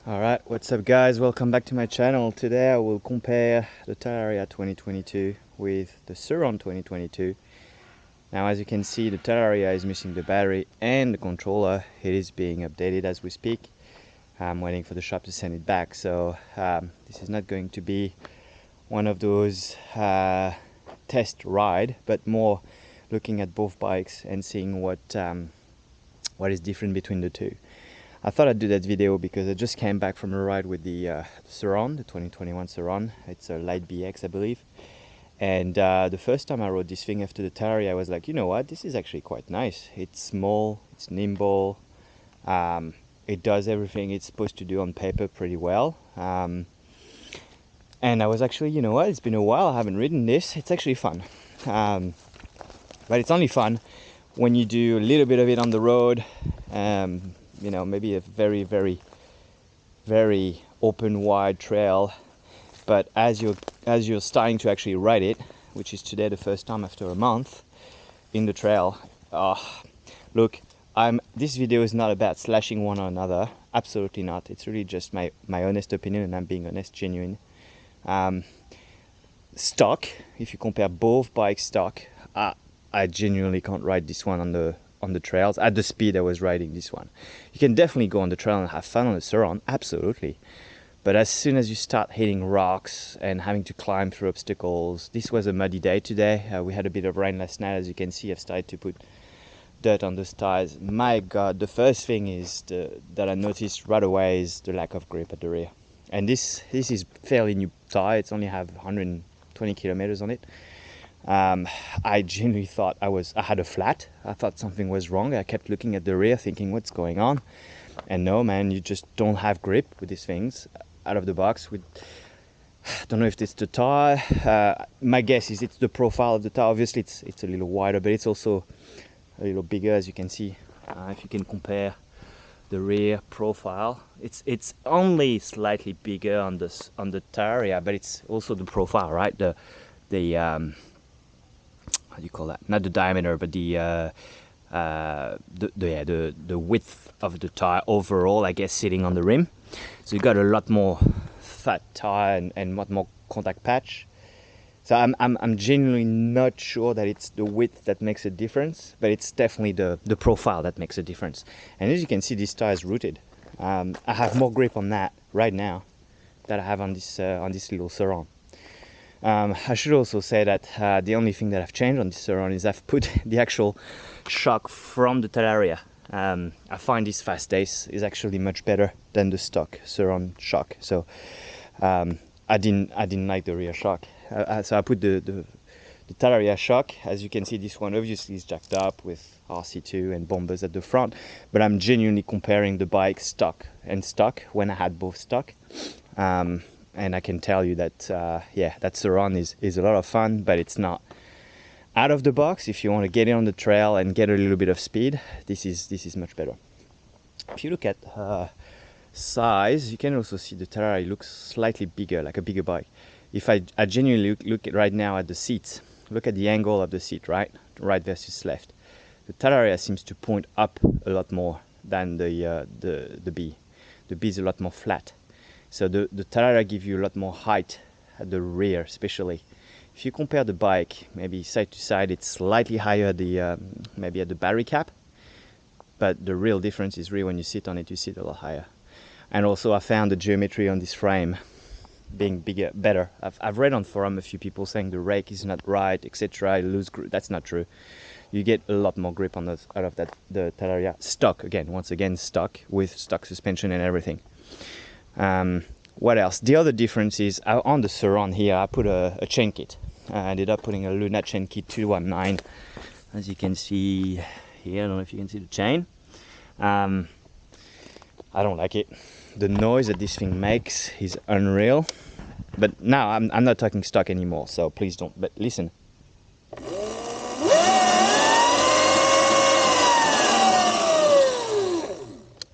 Alright, what's up guys? Welcome back to my channel. Today I will compare the Talaria 2022 with the Surron 2022. Now as you can see, the Talaria is missing the battery and the controller. It is being updated as we speak. I'm waiting for the shop to send it back, so this is not going to be one of those test ride, but more looking at both bikes and seeing what is different between the two. I thought I'd do that video because I just came back from a ride with the Surron, the 2021 Surron. It's a light BX, I believe. And the first time I rode this thing after the Talaria, I was like, you know what, this is actually quite nice. It's small, it's nimble, it does everything it's supposed to do on paper pretty well. And I was actually, you know what, it's been a while, I haven't ridden this. It's actually fun. But it's only fun when you do a little bit of it on the road. You know, maybe a very, very, very open, wide trail. But as you're starting to actually ride it, which is today the first time after a month in the trail, look, this video is not about slashing one or another. Absolutely not. It's really just my honest opinion, and I'm being honest, genuine. Stock, if you compare both bikes stock, I genuinely can't ride this one on the trails at the speed I was riding this one. You can definitely go on the trail and have fun on the Surron, absolutely. But as soon as you start hitting rocks and having to climb through obstacles, this was a muddy day today. We had a bit of rain last night, as you can see. I've started to put dirt on those tires. My God, the first thing is that I noticed right away is the lack of grip at the rear. And this is fairly new tire. It's only have 120 kilometers on it. I genuinely thought I had a flat. I thought something was wrong. I kept looking at the rear thinking, what's going on? And no, man, you just don't have grip with these things out of the box. I don't know if it's the tire. My guess is it's the profile of the tire. Obviously it's a little wider, but it's also a little bigger, as you can see. If you can compare the rear profile, it's only slightly bigger on the Talaria, but it's also the profile, right? The how do you call that? Not the diameter, but the width of the tire overall, I guess, sitting on the rim. So you got a lot more fat tire and lot more contact patch. So I'm genuinely not sure that it's the width that makes a difference, but it's definitely the profile that makes a difference. And as you can see, this tire is rooted. I have more grip on that right now that I have on this little Surron. I should also say that the only thing that I've changed on this Surron is I've put the actual shock from the Talaria. I find this fast ace is actually much better than the stock Surron shock. So I didn't like the rear shock. So I put the Talaria shock. As you can see, this one obviously is jacked up with RC2 and bombers at the front, but I'm genuinely comparing the bike stock and stock when I had both stock. And I can tell you that, yeah, that Surron is a lot of fun, but it's not out of the box. If you want to get it on the trail and get a little bit of speed, this is much better. If you look at size, you can also see the Talaria looks slightly bigger, like a bigger bike. If I genuinely look at right now at the seats, look at the angle of the seat, right versus left. The Talaria seems to point up a lot more than the B. The B is a lot more flat. So the Talaria gives you a lot more height at the rear, especially. If you compare the bike, maybe side to side, it's slightly higher maybe at the battery cap, but the real difference is really when you sit on it, you sit a lot higher. And also I found the geometry on this frame being better. I've read on forum a few people saying the rake is not right, etc. I lose grip. That's not true. You get a lot more grip on out of that the Talaria stock. Once again stock with stock suspension and everything. What else? The other difference is on the Surron here, I put a chain kit. I ended up putting a Luna chain kit 219. As you can see here, I don't know if you can see the chain. I don't like it. The noise that this thing makes is unreal. But now I'm not talking stock anymore, so please don't. But listen.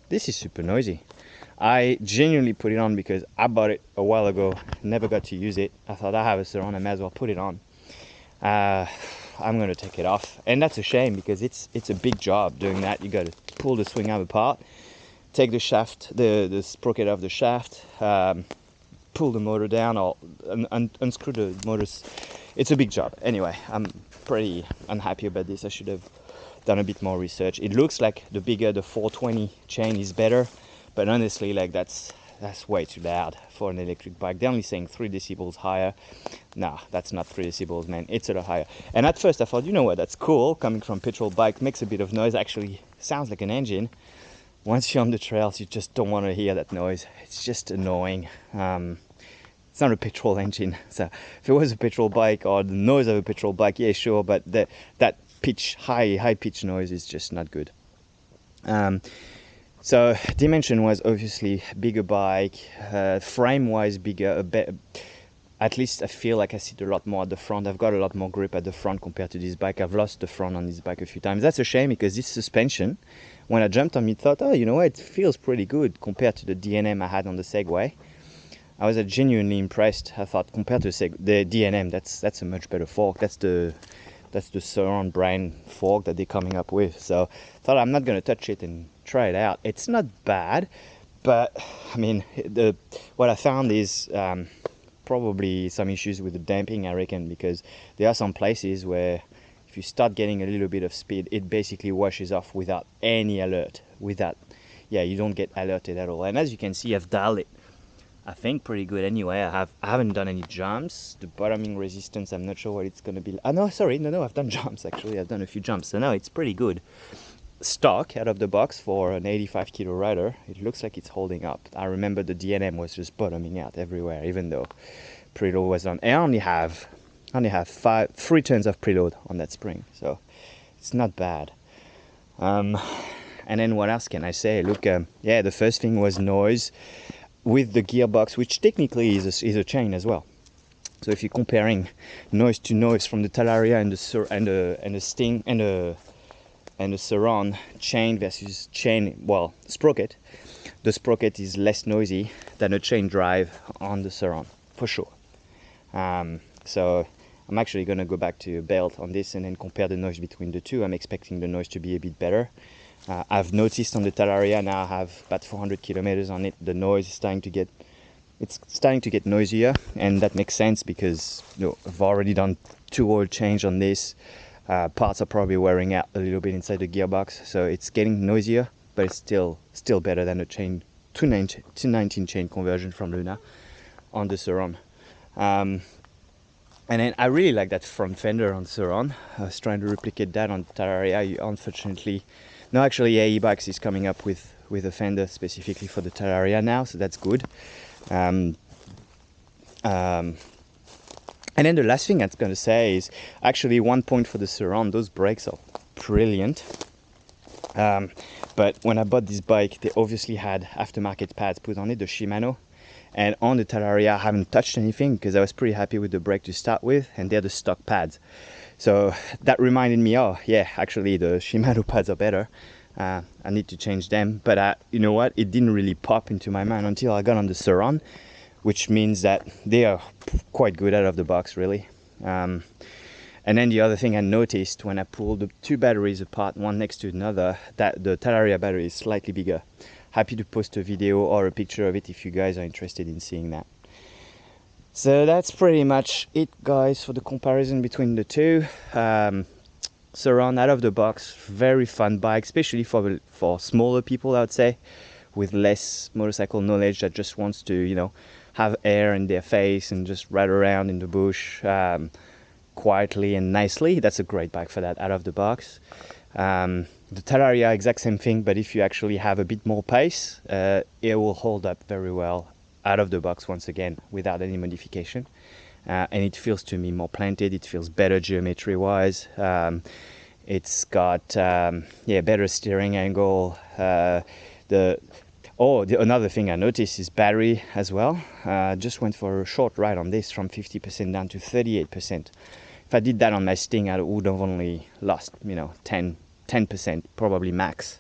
This is super noisy. I genuinely put it on because I bought it a while ago, never got to use it. I thought I have a Surron, I may as well put it on. I'm going to take it off, and that's a shame because it's a big job doing that. You got to pull the swing arm apart, take the shaft, the sprocket off the shaft, pull the motor down, or unscrew the motors. It's a big job. Anyway, I'm pretty unhappy about this. I should have done a bit more research. It looks like the bigger the 420 chain is better, but honestly, like that's way too loud for an electric bike. They're only saying 3 decibels higher. Nah, that's not 3 decibels, man. It's a lot higher. And at first I thought, you know what, that's cool. Coming from petrol bike, makes a bit of noise. Actually sounds like an engine. Once you're on the trails, you just don't want to hear that noise. It's just annoying. It's not a petrol engine. So if it was a petrol bike or the noise of a petrol bike, yeah, sure. But that pitch, high pitch noise is just not good. So dimension was obviously bigger bike, frame wise bigger, a bit. At least I feel like I sit a lot more at the front. I've got a lot more grip at the front compared to this bike. I've lost the front on this bike a few times. That's a shame because this suspension, when I jumped on it, thought, oh, you know what, it feels pretty good compared to the DNM I had on the Segway. I was genuinely impressed. I thought compared to the DNM, that's a much better fork. That's the surron brand fork that they're coming up with. So I thought I'm not going to touch it and try it out. It's not bad, but I mean, what I found is probably some issues with the damping, I reckon, because there are some places where if you start getting a little bit of speed, it basically washes off without any alert. You don't get alerted at all. And as you can see, I've dialed it, I think, pretty good anyway. I haven't done any jumps. The bottoming resistance, I'm not sure what it's going to be. No, I've done jumps actually. I've done a few jumps, so no, it's pretty good. Stock out of the box for an 85 kilo rider, it looks like it's holding up. I remember the DNM was just bottoming out everywhere, even though preload was on. I only have 3 turns of preload on that spring, so it's not bad. And then what else can I say? Look, the first thing was noise with the gearbox, which technically is a chain as well. So if you're comparing noise to noise from the Talaria and the Sting and the surron chain versus sprocket, the sprocket is less noisy than a chain drive on the surron, for sure. So I'm actually going to go back to a belt on this and then compare the noise between the two. I'm expecting the noise to be a bit better. I've noticed on the Talaria, now I have about 400 kilometers on it, the noise is starting to get noisier, and that makes sense because I've already done 2 oil change on this. Parts are probably wearing out a little bit inside the gearbox, so it's getting noisier, but it's still better than a 219 chain conversion from Luna on the surron. And then I really like that front fender on surron. I was trying to replicate that on Talaria. Unfortunately, no, actually, e-bikes is coming up with a fender specifically for the Talaria now, so that's good. And then the last thing I'm going to say is actually 1 point for the surround. Those brakes are brilliant. But when I bought this bike, they obviously had aftermarket pads put on it, the Shimano. And on the Talaria, I haven't touched anything because I was pretty happy with the brake to start with, and they're the stock pads. So that reminded me, oh yeah, actually the Shimano pads are better. I need to change them. But you know what? It didn't really pop into my mind until I got on the surron, which means that they are quite good out of the box, really. And then the other thing I noticed when I pulled the 2 batteries apart, one next to another, that the Talaria battery is slightly bigger. Happy to post a video or a picture of it if you guys are interested in seeing that. So that's pretty much it, guys, for the comparison between the two. Surron out of the box, very fun bike, especially for smaller people, I would say, with less motorcycle knowledge, that just wants to, have air in their face and just ride around in the bush quietly and nicely. That's a great bike for that, out of the box. The Talaria, exact same thing, but if you actually have a bit more pace, it will hold up very well out of the box once again without any modification. And it feels to me more planted, it feels better geometry wise. It's got better steering angle. Another thing I noticed is battery as well. Just went for a short ride on this from 50% down to 38%. If I did that on my Sting, I would have only lost 10% probably max.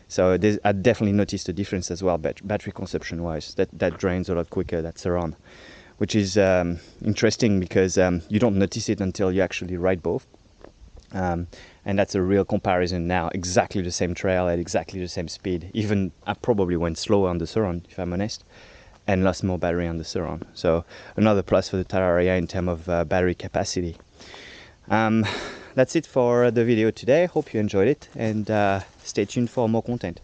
So I definitely noticed a difference as well, battery consumption wise. That drains a lot quicker, that surround, which is interesting because you don't notice it until you actually ride both. And And that's a real comparison now. Exactly the same trail at exactly the same speed. Even I probably went slower on the surron, if I'm honest, and lost more battery on the surron. So another plus for the talaria in terms of battery capacity. That's it for the video today. Hope you enjoyed it, and stay tuned for more content.